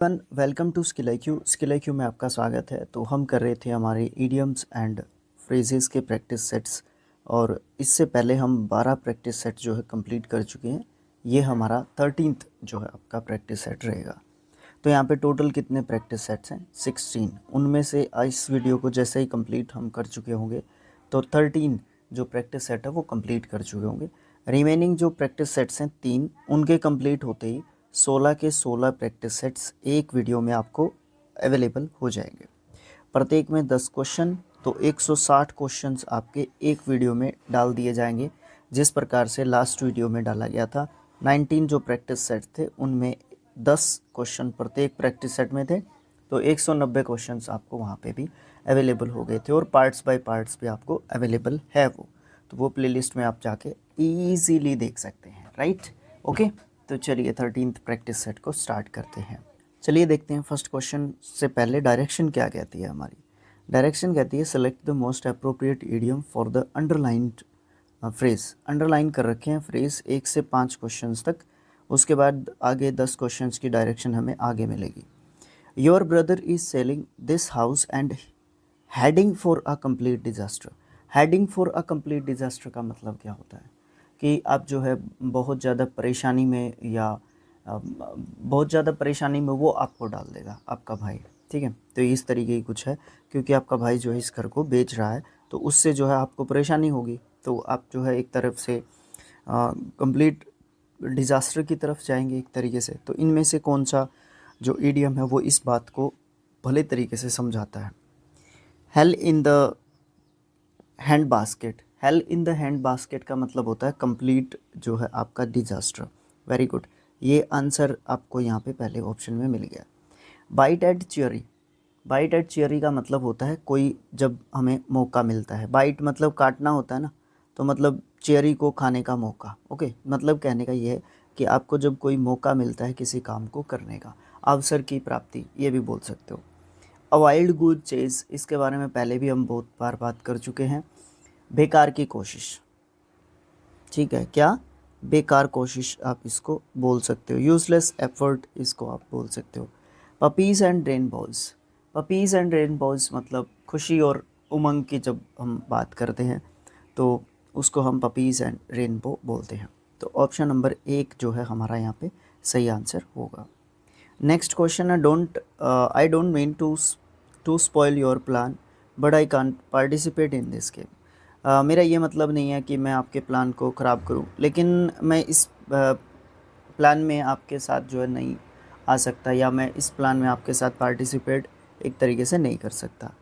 Welcome to skill IQ में आपका स्वागत है। तो हम कर रहे थे हमारे इडियम्स एंड फ्रेजेस के प्रैक्टिस सेट्स और इससे पहले हम 12 प्रैक्टिस सेट जो है कंप्लीट कर चुके हैं। ये हमारा 13th जो है आपका प्रैक्टिस सेट रहेगा। तो यहाँ पे टोटल कितने प्रैक्टिस सेट्स हैं? 16। उनमें से इस वीडियो को जैसे ही कंप्लीट हम कर चुके होंगे तो 13 जो प्रैक्टिस सेट है वो कंप्लीट कर चुके होंगे। रिमेनिंग जो प्रैक्टिस सेट्स हैं 3, उनके कंप्लीट होते ही 16 के 16 प्रैक्टिस सेट्स एक वीडियो में आपको अवेलेबल हो जाएंगे। प्रत्येक में 10 क्वेश्चन, तो 160 क्वेश्चंस आपके एक वीडियो में डाल दिए जाएंगे, जिस प्रकार से लास्ट वीडियो में डाला गया था। 19 जो प्रैक्टिस सेट थे उनमें 10 क्वेश्चन प्रत्येक प्रैक्टिस सेट में थे, तो 190 क्वेश्चंस आपको वहाँ पे भी अवेलेबल हो गए थे और पार्ट्स बाय पार्ट्स भी आपको अवेलेबल है वो प्लेलिस्ट में आप जाके ईजीली देख सकते हैं, राइट? ओके, तो चलिए 13th प्रैक्टिस सेट को स्टार्ट करते हैं। चलिए देखते हैं। फर्स्ट क्वेश्चन से पहले डायरेक्शन क्या कहती है हमारी? डायरेक्शन कहती है select the most appropriate idiom for the underlined phrase. Underline कर रखे हैं फ्रेज 1 से 5 क्वेश्चंस तक। उसके बाद आगे 10 क्वेश्चंस की डायरेक्शन हमें आगे मिलेगी। Your brother is selling this house and heading for a complete disaster. Heading for a complete disaster का मतलब क्या होता है कि आप जो है बहुत ज़्यादा परेशानी में या बहुत ज़्यादा परेशानी में वो आपको डाल देगा, आपका भाई, ठीक है? तो इस तरीके की कुछ है, क्योंकि आपका भाई जो है इस घर को बेच रहा है तो उससे जो है आपको परेशानी होगी, तो आप जो है एक तरफ से कंप्लीट डिज़ास्टर की तरफ जाएंगे एक तरीके से। तो इनमें से कौन सा जो ईडियम है वो इस बात को भले तरीके से समझाता है? Hell in the hand basket. Hell in the hand basket का मतलब होता है कंप्लीट जो है आपका डिजास्टर। वेरी गुड, ये आंसर आपको यहाँ पे पहले ऑप्शन में मिल गया। Bite at cherry. Bite at cherry का मतलब होता है कोई जब हमें मौका मिलता है। बाइट मतलब काटना होता है ना, तो मतलब चेरी को खाने का मौका। ओके, मतलब कहने का ये है कि आपको जब कोई मौका मिलता है किसी काम को करने का, अवसर की प्राप्ति, ये भी बोल सकते हो। अ वाइल्ड गुड चेज, इसके बारे में पहले भी हम बहुत बार बात कर चुके हैं। बेकार की कोशिश, ठीक है? क्या? बेकार कोशिश आप इसको बोल सकते हो। यूजलेस एफर्ट इसको आप बोल सकते हो। Puppies and rainbows. Puppies and rainbows मतलब खुशी और उमंग की जब हम बात करते हैं तो उसको हम पपीज़ एंड रेनबो बोलते हैं। तो ऑप्शन नंबर 1 जो है हमारा यहाँ पे सही आंसर होगा। नेक्स्ट क्वेश्चन है I don't mean to spoil your plan but I can't participate in this game. मेरा ये मतलब नहीं है कि मैं आपके प्लान को ख़राब करूं, लेकिन मैं इस प्लान में आपके साथ जो है नहीं आ सकता, या मैं इस प्लान में आपके साथ पार्टिसिपेट एक तरीके से नहीं कर सकता।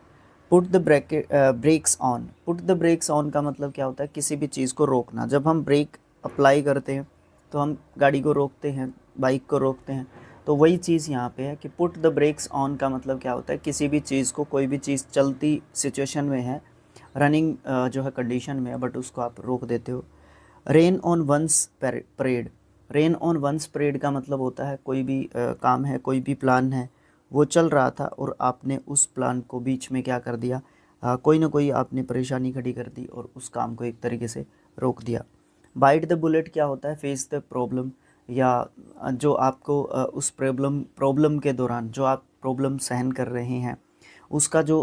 Put the breaks on. Put the breaks on का मतलब क्या होता है? किसी भी चीज़ को रोकना। जब हम ब्रेक अप्लाई करते हैं तो हम गाड़ी को रोकते हैं, बाइक को रोकते हैं, तो वही चीज़ यहाँ पे है कि पुट द ब्रेक्स ऑन का मतलब क्या होता है? किसी भी चीज़ को, कोई भी चीज़ चलती सिचुएशन में है, रनिंग जो है कंडीशन में है, बट उसको आप रोक देते हो। Rain on one's parade. Rain on one's parade का मतलब होता है कोई भी काम है, कोई भी प्लान है, वो चल रहा था और आपने उस प्लान को बीच में क्या कर दिया, कोई ना कोई आपने परेशानी खड़ी कर दी और उस काम को एक तरीके से रोक दिया। बाइट द बुलेट क्या होता है? फेस द प्रॉब्लम, या जो आपको उस प्रॉब्लम के दौरान जो आप प्रॉब्लम सहन कर रहे हैं उसका जो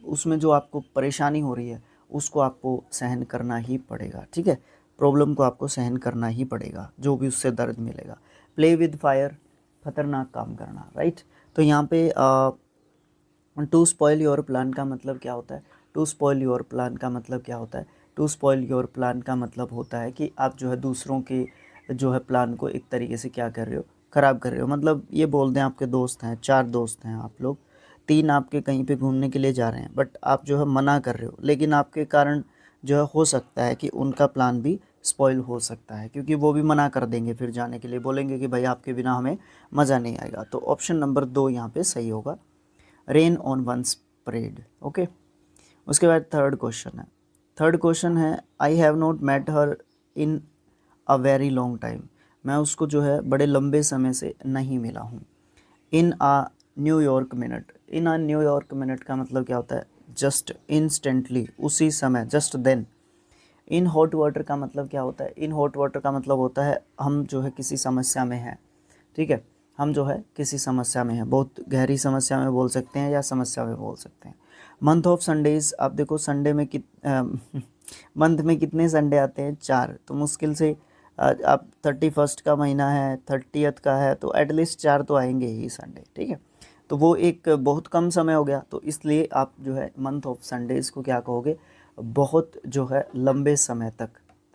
उसमें जो आपको परेशानी हो रही है उसको आपको सहन करना ही पड़ेगा, ठीक है? प्रॉब्लम को आपको सहन करना ही पड़ेगा, जो भी उससे दर्द मिलेगा। प्ले विद फायर, खतरनाक काम करना, राइट? तो यहाँ पे टू स्पॉइल योर प्लान का मतलब क्या होता है? टू स्पॉइल योर प्लान का मतलब क्या होता है? टू स्पॉइल योर प्लान का मतलब होता है कि आप जो है दूसरों के जो है प्लान को एक तरीके से क्या कर रहे हो, ख़राब कर रहे हो। मतलब ये बोल दें आपके दोस्त हैं, 4 दोस्त हैं आप लोग, 3 आपके कहीं पे घूमने के लिए जा रहे हैं, बट आप जो है मना कर रहे हो, लेकिन आपके कारण जो है हो सकता है कि उनका प्लान भी स्पॉइल हो सकता है, क्योंकि वो भी मना कर देंगे फिर जाने के लिए, बोलेंगे कि भाई आपके बिना हमें मज़ा नहीं आएगा। तो ऑप्शन नंबर 2 यहाँ पे सही होगा, rain on one's parade. Okay, उसके बाद थर्ड क्वेश्चन है। थर्ड क्वेश्चन है I have not met her in a very long time. मैं उसको जो है बड़े लंबे समय से नहीं मिला हूँ। In a New York minute. In a New York minute का मतलब क्या होता है? जस्ट, इंस्टेंटली, उसी समय, just then. In hot water का मतलब क्या होता है? इन हॉट वाटर का मतलब होता है हम जो है किसी समस्या में हैं, ठीक है? हम जो है किसी समस्या में हैं, बहुत गहरी समस्या में बोल सकते हैं या समस्या में बोल सकते हैं। मंथ ऑफ संडेज, आप देखो संडे में मंथ में कितने संडे आते हैं? 4। तो मुश्किल से आप 31st का महीना है, 30th का है, तो एटलीस्ट 4 तो आएंगे ही संडे, ठीक है। तो वो एक बहुत कम समय हो गया, तो इसलिए आप जो है मंथ ऑफ संडेज़ को क्या कहोगे? बहुत जो है लंबे समय तक,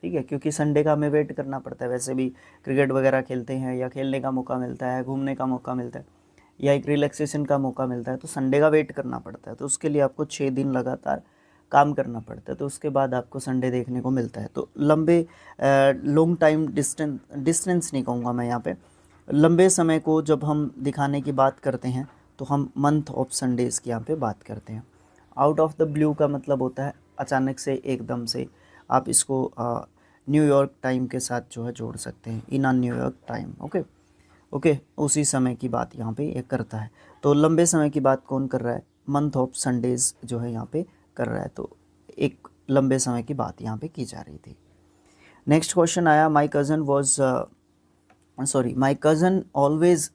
ठीक है, क्योंकि संडे का हमें वेट करना पड़ता है। वैसे भी क्रिकेट वगैरह खेलते हैं या खेलने का मौका मिलता है, घूमने का मौका मिलता है या एक रिलैक्सेशन का मौका मिलता है, तो संडे का वेट करना पड़ता है। तो उसके लिए आपको 6 दिन लगातार काम करना पड़ता है, तो उसके बाद आपको संडे देखने को मिलता है। तो लंबे लॉन्ग टाइम डिस्टेंस नहीं कहूँगा मैं यहाँ पे, लंबे समय को जब हम दिखाने की बात करते हैं तो हम मंथ ऑफ संडेज़ की यहाँ पे बात करते हैं। आउट ऑफ द ब्लू का मतलब होता है अचानक से, एकदम से। आप इसको न्यूयॉर्क टाइम के साथ जो है जोड़ सकते हैं, in a New York time. Okay okay, उसी समय की बात यहाँ पे ये करता है। तो लंबे समय की बात कौन कर रहा है? मंथ ऑफ संडेज़ जो है यहाँ पे कर रहा है। तो एक लंबे समय की बात यहाँ पे की जा रही थी। नेक्स्ट क्वेश्चन आया, my cousin always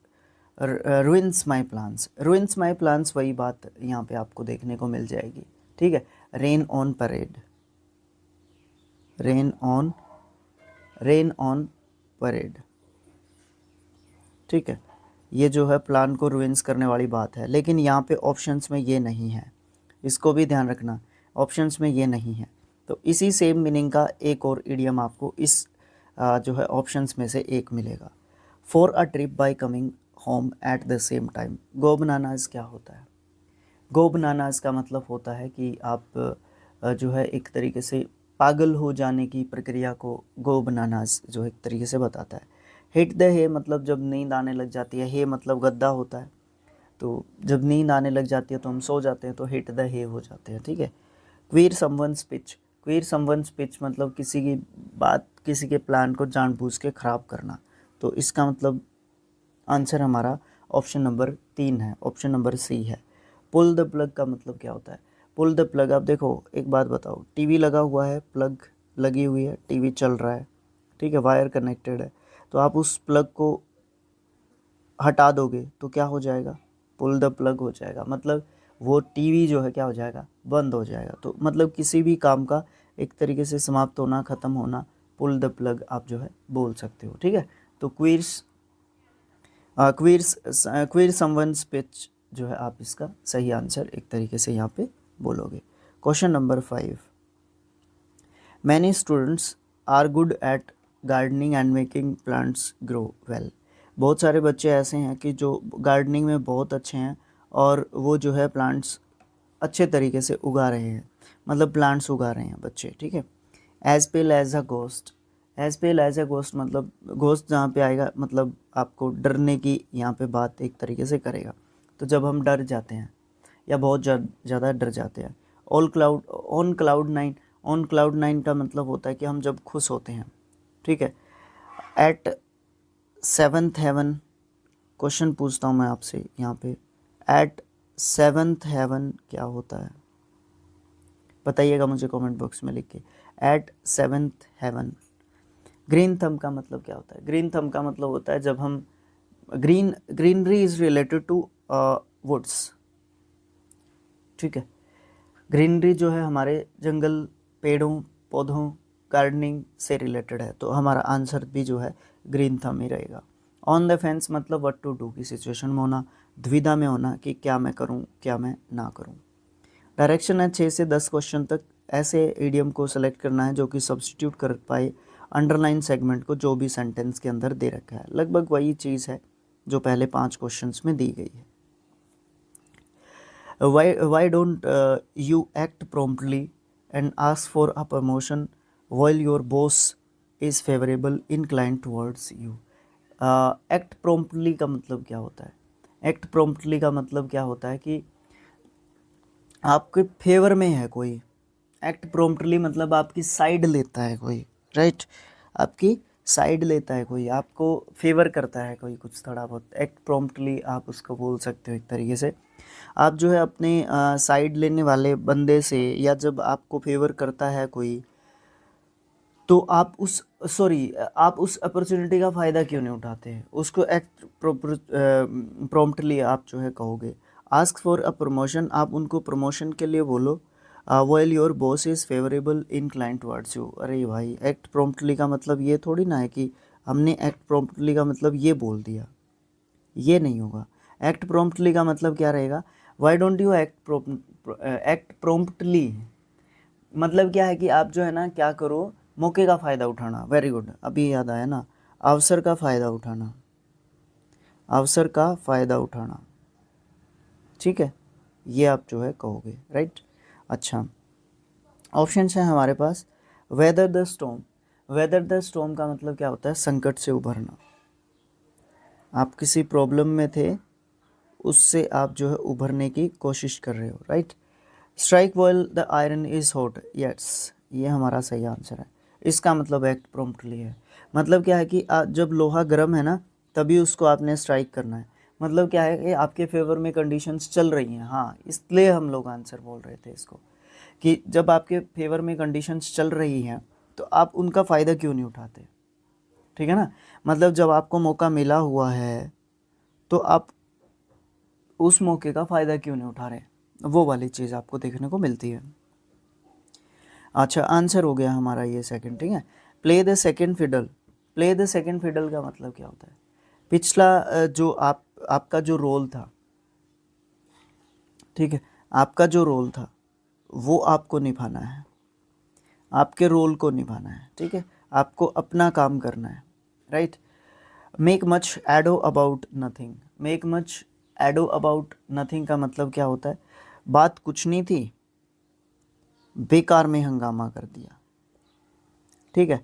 ruins my plans. Ruins my plans, वही बात यहाँ पे आपको देखने को मिल जाएगी, ठीक है। Rain on parade, rain on parade, ठीक है। ये जो है प्लान को रुइन्स करने वाली बात है, लेकिन यहाँ पे ऑप्शंस में ये नहीं है, इसको भी ध्यान रखना, ऑप्शंस में ये नहीं है। तो इसी सेम मीनिंग का एक और इडियम आपको इस जो है ऑप्शंस में से एक मिलेगा। For a trip by coming home at the same time. Go bananas क्या होता है? गो बनानाज का मतलब होता है कि आप जो है एक तरीके से पागल हो जाने की प्रक्रिया को गो बनानाज जो एक तरीके से बताता है। हिट द हे मतलब जब नींद आने लग जाती है, हे मतलब गद्दा होता है, तो जब नींद आने लग जाती है तो हम सो जाते हैं, तो हिट द हे हो जाते हैं, ठीक है। Queer someone speech, queer someone speech मतलब किसी की बात, किसी के प्लान को जानबूझ के ख़राब करना। तो इसका मतलब आंसर हमारा ऑप्शन नंबर 3 है, ऑप्शन नंबर सी है। पुल द प्लग का मतलब क्या होता है? पुल द प्लग, आप देखो एक बात बताओ, टीवी लगा हुआ है, प्लग लगी हुई है, टीवी चल रहा है, ठीक है, वायर कनेक्टेड है, तो आप उस प्लग को हटा दोगे तो क्या हो जाएगा? पुल द प्लग हो जाएगा, मतलब वो टीवी जो है क्या हो जाएगा? बंद हो जाएगा। तो मतलब किसी भी काम का एक तरीके से समाप्त होना, ख़त्म होना, पुल द प्लग आप जो है बोल सकते हो, ठीक है। तो क्वीर समवन स्पीच जो है आप इसका सही आंसर एक तरीके से यहाँ पे बोलोगे। Question number 5, many students are good at gardening and making plants grow well. बहुत सारे बच्चे ऐसे हैं कि जो गार्डनिंग में बहुत अच्छे हैं और वो जो है प्लांट्स अच्छे तरीके से उगा रहे हैं, मतलब प्लांट्स उगा रहे हैं बच्चे, ठीक है। As pale as a ghost, as pale as a ghost मतलब गोस्ट जहाँ पे आएगा मतलब आपको डरने की यहाँ पे बात एक तरीके से करेगा। तो जब हम डर जाते हैं या बहुत ज़्यादा डर जाते हैं। On cloud nine, on cloud nine का मतलब होता है कि हम जब खुश होते हैं, ठीक है। एट सेवन्थ हेवन, क्वेश्चन पूछता हूँ मैं आपसे यहाँ पे, एट सेवन्थ हेवन क्या होता है? बताइएगा मुझे कमेंट बॉक्स में लिख के। At seventh heaven. Green thumb का मतलब क्या होता है? ग्रीन थंब का मतलब होता है जब हम greenery is related to woods, ठीक है। ग्रीनरी जो है हमारे जंगल, पेड़ों, पौधों, गार्डनिंग से रिलेटेड है, तो हमारा आंसर भी जो है ग्रीन थंब ही रहेगा। ऑन द फेंस मतलब व्हाट टू डू की सिचुएशन में होना, द्विधा में होना कि क्या मैं करूं, क्या मैं ना करूं। डायरेक्शन है 6 से 10 क्वेश्चन तक ऐसे इडियम को सेलेक्ट करना है जो कि सब्स्टिट्यूट कर पाए अंडरलाइन सेगमेंट को जो भी सेंटेंस के अंदर दे रखा है। लगभग वही चीज़ है जो पहले 5 क्वेश्चंस में दी गई है। Why don't you act promptly and ask for a promotion while your boss is favorable inclined towards you? Act promptly का मतलब क्या होता है? Act promptly का मतलब क्या होता है कि आपके फेवर में है कोई। एक्ट प्रॉम्प्टली मतलब आपकी साइड लेता है कोई, राइट, आपकी साइड लेता है कोई, आपको फेवर करता है कोई कुछ थोड़ा बहुत। एक्ट प्रॉम्प्टली आप उसको बोल सकते हो एक तरीके से। आप जो है अपने साइड लेने वाले बंदे से, या जब आपको फेवर करता है कोई, तो आप उस आप उस अपॉर्चुनिटी का फ़ायदा क्यों नहीं उठाते हैं? उसको एक्ट प्रॉम्प्टली आप जो है कहोगे। आस्क फॉर अ प्रमोशन, आप उनको प्रमोशन के लिए बोलो। While your boss is favourable incline towards you. अरे भाई, एक्ट प्रॉम्प्टली का मतलब ये थोड़ी ना है कि हमने एक्ट प्रॉम्प्टली का मतलब ये बोल दिया, ये नहीं होगा। एक्ट प्रॉम्प्टली का मतलब क्या रहेगा? Why don't you act promptly, मतलब क्या है कि आप जो है ना क्या करो, मौके का फ़ायदा उठाना। वेरी गुड, अभी याद आया ना, अवसर का फ़ायदा उठाना, अवसर का फ़ायदा उठाना, ठीक है, ये आप जो है कहोगे, राइट। अच्छा, ऑप्शन है हमारे पास। Weather the storm, weather the storm का मतलब क्या होता है? संकट से उभरना। आप किसी प्रॉब्लम में थे, उससे आप जो है उभरने की कोशिश कर रहे हो, right. Strike while the iron is hot, yes, ये हमारा सही आंसर है। इसका मतलब एक्ट प्रॉम्प्टली है। मतलब क्या है कि जब लोहा गर्म है ना, तभी उसको आपने स्ट्राइक करना है। मतलब क्या है कि आपके फेवर में कंडीशंस चल रही हैं, हाँ, इसलिए हम लोग आंसर बोल रहे थे इसको, कि जब आपके फेवर में कंडीशंस चल रही हैं तो आप उनका फ़ायदा क्यों नहीं उठाते, ठीक है ना। मतलब जब आपको मौका मिला हुआ है तो आप उस मौके का फ़ायदा क्यों नहीं उठा रहे, वो वाली चीज़ आपको देखने को मिलती है। अच्छा, आंसर हो गया हमारा ये सेकंड, ठीक है। Play the second fiddle, play the second fiddle का मतलब क्या होता है? पिछला जो आपका जो रोल था, ठीक है, आपका जो रोल था वो आपको निभाना है, आपके रोल को निभाना है, ठीक है, आपको अपना काम करना है, right. Make much ado about nothing, make much ado about nothing का मतलब क्या होता है? बात कुछ नहीं थी, बेकार में हंगामा कर दिया, ठीक है,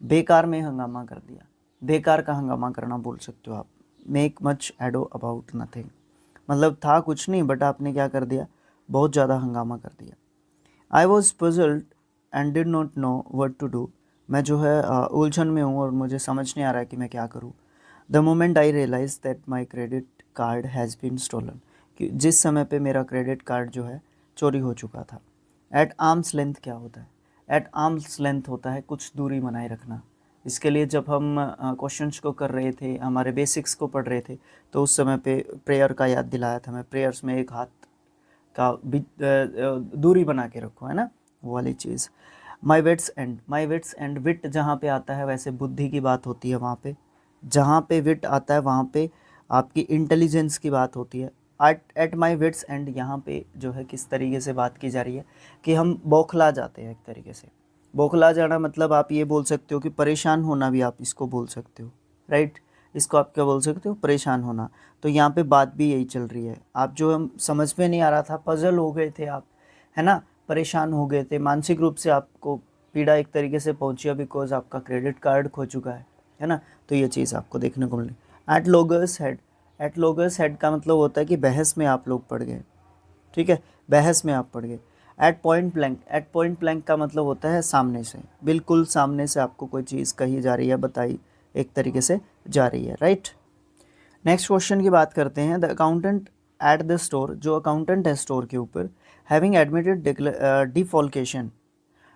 बेकार में हंगामा कर दिया, बेकार का हंगामा करना बोल सकते हो आप। Make much ado about nothing मतलब था कुछ नहीं, बट आपने क्या कर दिया? बहुत ज़्यादा हंगामा कर दिया। I was puzzled and did not know what to do, मैं जो है उलझन में हूँ और मुझे समझ नहीं आ रहा है कि मैं क्या करूँ। The moment I realize that my credit card has been stolen, कि जिस समय पे मेरा क्रेडिट कार्ड जो है चोरी हो चुका था। एट आर्म्स लेंथ क्या होता है? एट आर्म्स लेंथ होता है कुछ दूरी बनाए रखना। इसके लिए जब हम क्वेश्चंस को कर रहे थे, हमारे बेसिक्स को पढ़ रहे थे, तो उस समय पे प्रेयर का याद दिलाया था मैं। प्रेयर्स में एक हाथ का दूरी बना के रखो, है ना, वो वाली चीज़। My wits end, my wits end, wit जहाँ पे आता है वैसे बुद्धि की बात होती है वहाँ पे, जहाँ पे विट आता है वहाँ पे आपकी इंटेलिजेंस की बात होती है। एट माई विट्स एंड यहाँ पे जो है किस तरीके से बात की जा रही है कि हम बौखला जाते हैं एक तरीके से। बौखला जाना मतलब आप ये बोल सकते हो कि परेशान होना भी आप इसको बोल सकते हो, राइट। इसको आप क्या बोल सकते हो? परेशान होना। तो यहाँ पे बात भी यही चल रही है। आप जो हम समझ में नहीं आ रहा था, पजल हो गए थे आप, है ना, परेशान हो गए थे, मानसिक रूप से आपको पीड़ा एक तरीके से पहुंची है, बिकॉज आपका क्रेडिट कार्ड खो चुका है ना। तो ये चीज़ आपको देखने को मिली। एट लोगर्स हेड, एट लोगर्स हेड का मतलब होता है कि बहस में आप लोग पड़ गए, ठीक है, बहस में आप पड़ गए। At point blank, at point blank का मतलब होता है सामने से, बिल्कुल सामने से आपको कोई चीज़ कही जा रही है, बताई एक तरीके से जा रही है, राइट। नेक्स्ट क्वेश्चन की बात करते हैं। The accountant at the store, जो अकाउंटेंट है स्टोर के ऊपर, हैविंग एडमिटेड डिफॉल्केशन,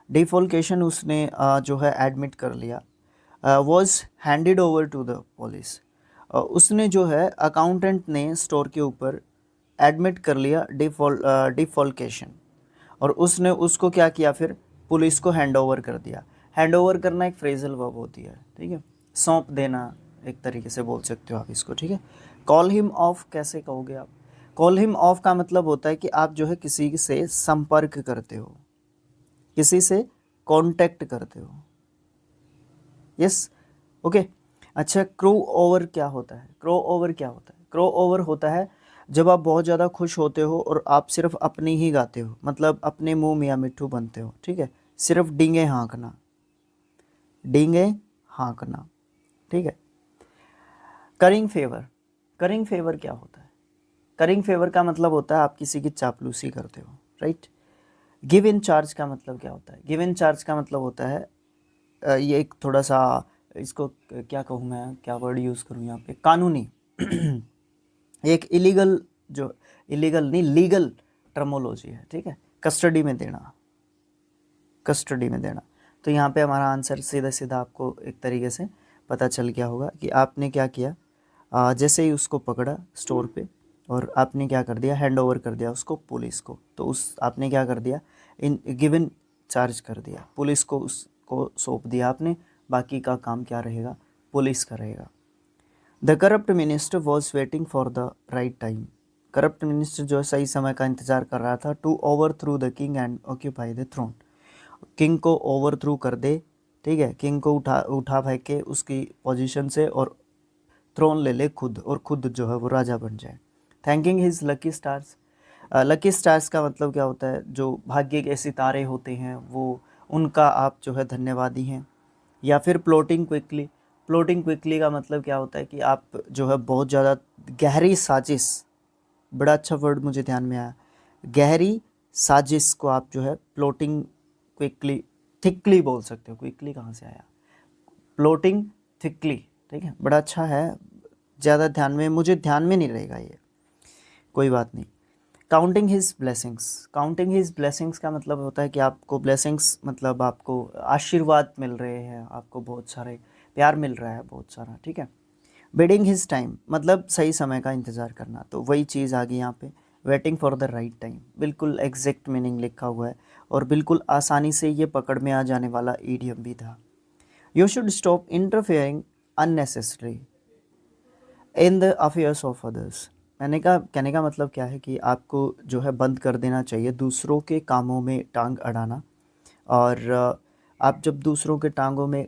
डिफॉल्केशन उसने जो है एडमिट कर लिया, was handed over to the police, उसने जो है अकाउंटेंट ने स्टोर के ऊपर एडमिट कर लिया डिफॉल्केशन, और उसने उसको क्या किया फिर? पुलिस को हैंड ओवर कर दिया। हैंड ओवर करना एक फ्रेजल वर्ब होती है, ठीक है, सौंप देना एक तरीके से बोल सकते हो आप इसको, ठीक है। कॉल हिम ऑफ कैसे कहोगे आप? कॉल हिम ऑफ का मतलब होता है कि आप जो है किसी से संपर्क करते हो, किसी से कांटेक्ट करते हो, यस, ओके। अच्छा, क्रो ओवर क्या होता है? क्रो ओवर क्या होता है? क्रो ओवर होता है जब आप बहुत ज़्यादा खुश होते हो और आप सिर्फ अपनी ही गाते हो, मतलब अपने मुंह मियाँ मिट्ठू बनते हो, ठीक है, सिर्फ डींगे हाँकना, डींगे हाँकना, ठीक है। करिंग फेवर, करिंग फेवर क्या होता है? करिंग फेवर का मतलब होता है आप किसी की चापलूसी करते हो, राइट। गिव इन चार्ज का मतलब क्या होता है? गिव इन चार्ज का मतलब होता है ये एक थोड़ा सा, इसको क्या कहूँ मैं, क्या वर्ड यूज़ करूँ यहाँ पे, कानूनी एक इलीगल, जो इलीगल नहीं लीगल टर्मोलॉजी है, ठीक है। कस्टडी में देना, कस्टडी में देना, तो यहाँ पे हमारा आंसर सीधा सीधा आपको एक तरीके से पता चल गया होगा कि आपने क्या किया। जैसे ही उसको पकड़ा स्टोर पे और आपने क्या कर दिया, हैंड ओवर कर दिया उसको पुलिस को, तो उस आपने क्या कर दिया, इन गिवन चार्ज कर दिया, पुलिस को उसको सौंप दिया आपने, बाकी का काम क्या रहेगा, पुलिस का रहेगा। The corrupt minister was waiting for the right time. Corrupt minister जो है सही समय का इंतजार कर रहा था। To overthrow the king and occupy the throne, king को ओवर थ्रू कर दे, ठीक है, किंग को उठा फेंक के उसकी पोजीशन से और थ्रोन ले ले खुद, और खुद जो है वो राजा बन जाए। Thanking his lucky stars, lucky stars का मतलब क्या होता है, जो भाग्य के सितारे होते हैं वो, उनका आप जो है धन्यवादी हैं। या फिर प्लॉटिंग क्विकली, प्लॉटिंग क्विकली का मतलब क्या होता है कि आप जो है बहुत ज़्यादा गहरी साजिश, बड़ा अच्छा वर्ड मुझे ध्यान में आया, गहरी साजिश को आप जो है प्लॉटिंग क्विकली, थिकली बोल सकते हो, क्विकली कहाँ से आया, प्लॉटिंग थिकली, ठीक है, बड़ा अच्छा है, ज़्यादा ध्यान में, मुझे ध्यान में नहीं रहेगा ये, कोई बात नहीं। Counting his blessings, counting his blessings का मतलब होता है कि आपको ब्लेसिंग्स मतलब आपको आशीर्वाद मिल रहे हैं, आपको बहुत सारे प्यार मिल रहा है बहुत सारा, ठीक है। बिडिंग हिज टाइम मतलब सही समय का इंतज़ार करना, तो वही चीज़ आ गई यहाँ पे, waiting for the right time, बिल्कुल एग्जैक्ट मीनिंग लिखा हुआ है और बिल्कुल आसानी से ये पकड़ में आ जाने वाला ईडियम भी था। You should stop interfering unnecessary in the affairs of others. मैंने कहा, कहने का मतलब क्या है कि आपको जो है बंद कर देना चाहिए दूसरों के कामों में टांग अड़ाना। और आप जब दूसरों के टांगों में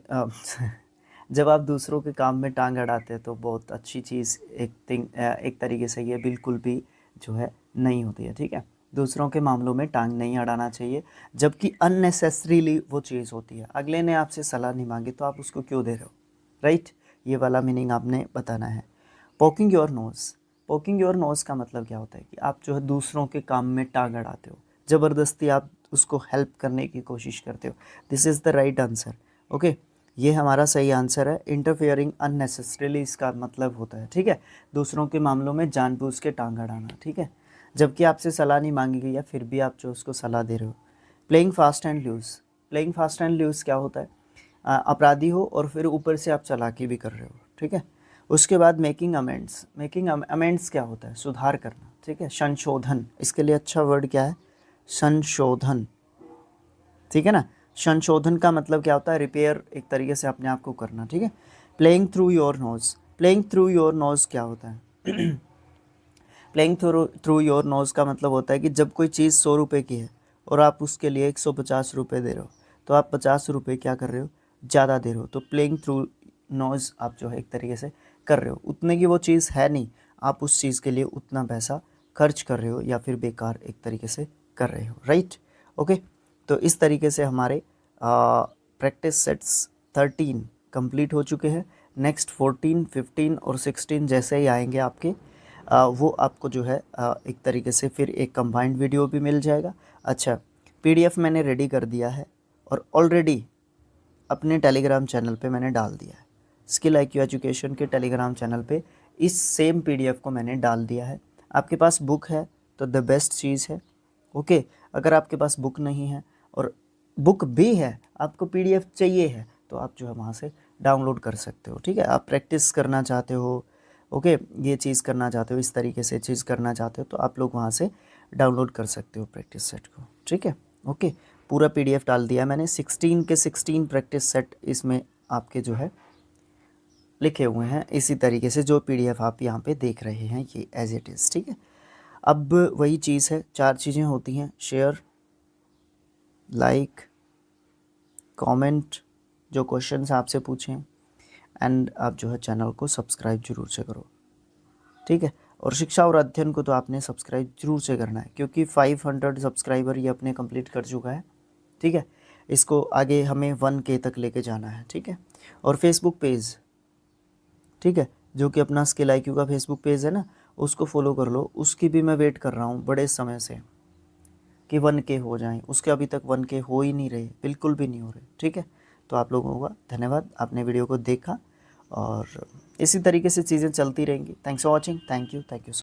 जब आप दूसरों के काम में टांग अड़ाते हैं तो बहुत अच्छी चीज़ एक तरीके से ये बिल्कुल भी जो है नहीं होती है, ठीक है। दूसरों के मामलों में टांग नहीं अड़ाना चाहिए, जबकि अननेसेसरीली वो चीज़ होती है। अगले ने आपसे सलाह नहीं मांगी तो आप उसको क्यों दे रहे हो, राइट, ये वाला मीनिंग आपने बताना है। Poking your nose, poking your nose का मतलब क्या होता है कि आप जो है दूसरों के काम में टांग अड़ाते हो, ज़बरदस्ती आप उसको हेल्प करने की कोशिश करते हो। This is the right answer, okay, ये हमारा सही आंसर है। इंटरफेयरिंग अननेसेसरीली इसका मतलब होता है, ठीक है, दूसरों के मामलों में जानबूझ के टांग अड़ाना, ठीक है, जबकि आपसे सलाह नहीं मांगी गई है फिर भी आप जो उसको सलाह दे रहे हो। Playing fast and loose, playing fast and loose क्या होता है, अपराधी हो और फिर ऊपर से आप चालाकी भी कर रहे हो, ठीक है। उसके बाद मेकिंग अमेंड्स, मेकिंग अमेंड्स क्या होता है, सुधार करना, ठीक है, संशोधन, इसके लिए अच्छा वर्ड क्या है, संशोधन, ठीक है ना। संशोधन का मतलब क्या होता है, रिपेयर एक तरीके से अपने आप को करना, ठीक है। Playing through your nose, playing through your nose क्या होता है प्लेइंग थ्रू योर नोज़ का मतलब होता है कि जब कोई चीज़ 100 रुपये की है और आप उसके लिए 150 रुपये दे रहे हो, तो आप 50 रुपये क्या कर रहे हो, ज़्यादा दे रहे हो, तो प्लेइंग थ्रू नोज़ आप जो है एक तरीके से कर रहे हो, उतने की वो चीज़ है नहीं, आप उस चीज़ के लिए उतना पैसा खर्च कर रहे हो या फिर बेकार एक तरीके से कर रहे हो, राइट, ओके। तो इस तरीके से हमारे प्रैक्टिस सेट्स 13 कंप्लीट हो चुके हैं। नेक्स्ट 14, 15 और 16 जैसे ही आएंगे आपके, वो आपको जो है एक तरीके से फिर एक कंबाइंड वीडियो भी मिल जाएगा। अच्छा, पीडीएफ मैंने रेडी कर दिया है और ऑलरेडी अपने टेलीग्राम चैनल पे मैंने डाल दिया है, स्किल IQ एजुकेशन के टेलीग्राम चैनल पे इस सेम पीडीएफ को मैंने डाल दिया है। आपके पास बुक है तो द बेस्ट चीज़ है, ओके। अगर आपके पास बुक नहीं है और बुक भी है, आपको पीडीएफ चाहिए है, तो आप जो है वहाँ से डाउनलोड कर सकते हो, ठीक है। आप प्रैक्टिस करना चाहते हो, ओके, ये चीज़ करना चाहते हो, इस तरीके से चीज़ करना चाहते हो, तो आप लोग वहाँ से डाउनलोड कर सकते हो प्रैक्टिस सेट को, ठीक है, ओके। पूरा पीडीएफ डाल दिया मैंने, 16 के 16 प्रैक्टिस सेट इसमें आपके जो है लिखे हुए हैं, इसी तरीके से जो पीडीएफ आप यहाँ पे देख रहे हैं ये एज इट इज़, ठीक है। अब वही चीज़ है, 4 चीज़ें होती हैं, शेयर, लाइक, कमेंट, जो क्वेश्चंस आपसे पूछें, एंड आप जो है चैनल को सब्सक्राइब जरूर से करो, ठीक है। और शिक्षा और अध्ययन को तो आपने सब्सक्राइब जरूर से करना है, क्योंकि 500 सब्सक्राइबर ये अपने कंप्लीट कर चुका है, ठीक है। इसको आगे हमें 1K तक लेके जाना है, ठीक है। और फेसबुक पेज, ठीक है, जो कि अपना स्किल IQ का फेसबुक पेज है ना, उसको फॉलो कर लो, उसकी भी मैं वेट कर रहा हूँ बड़े समय से कि 1K हो जाएं, उसके अभी तक 1K हो ही नहीं रहे, बिल्कुल भी नहीं हो रहे, ठीक है। तो आप लोगों का धन्यवाद, आपने वीडियो को देखा और इसी तरीके से चीज़ें चलती रहेंगी। Thanks for watching, thank you.